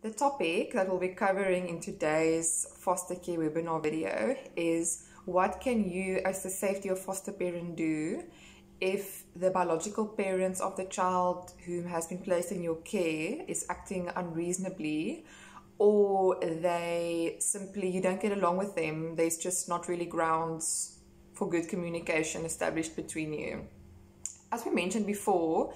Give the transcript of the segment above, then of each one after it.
The topic that we'll be covering in today's foster care webinar video is what can you as the safety of foster parent do if the biological parents of the child who has been placed in your care is acting unreasonably, or you don't get along with them, there's just not really grounds for good communication established between you. As we mentioned before,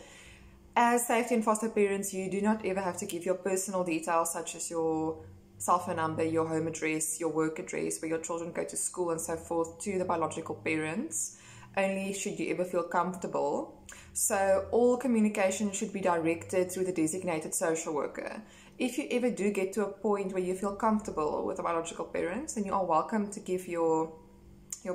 as safety and foster parents, you do not ever have to give your personal details such as your cell phone number, your home address, your work address, where your children go to school and so forth to the biological parents, only should you ever feel comfortable. So all communication should be directed through the designated social worker. If you ever do get to a point where you feel comfortable with the biological parents, then you are welcome to give your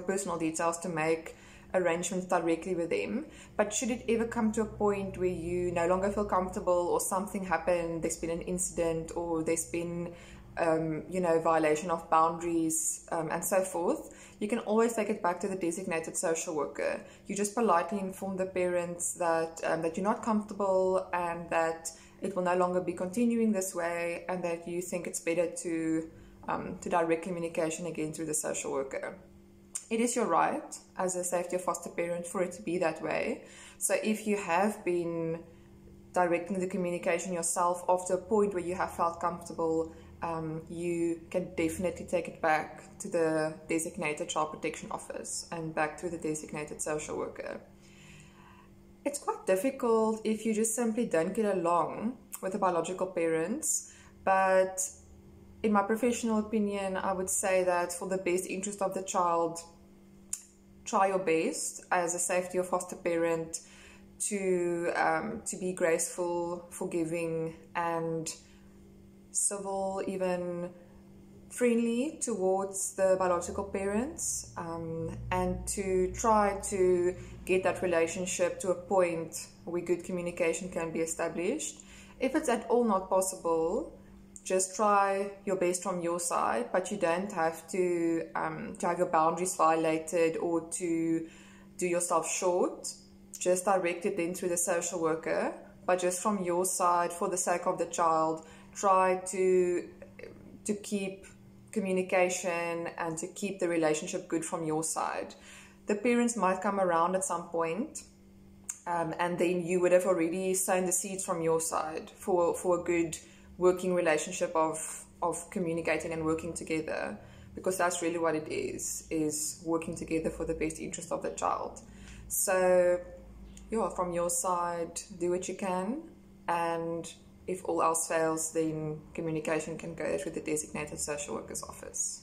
personal details to make arrangements directly with them. But should it ever come to a point where you no longer feel comfortable, or something happened, there's been an incident, or there's been violation of boundaries and so forth, you can always take it back to the designated social worker. You just politely inform the parents that you're not comfortable and that it will no longer be continuing this way, and that you think it's better to direct communication again through the social worker. It is your right as a safety of foster parent for it to be that way. So if you have been directing the communication yourself after a point where you have felt comfortable, you can definitely take it back to the designated child protection office and back to the designated social worker. It's quite difficult if you just simply don't get along with the biological parents, but in my professional opinion, I would say that for the best interest of the child, try your best as a safety or foster parent to be graceful, forgiving, and civil, even friendly towards the biological parents, and to try to get that relationship to a point where good communication can be established. If it's at all not possible, just try your best from your side, but you don't have to have your boundaries violated or to do yourself short. Just direct it then through the social worker, but just from your side, for the sake of the child, try to keep communication and to keep the relationship good from your side. The parents might come around at some point, and then you would have already sown the seeds from your side for a good working relationship of communicating and working together, because that's really what it is working together for the best interest of the child. So yeah, from your side, do what you can, and if all else fails, then communication can go through the designated social worker's office.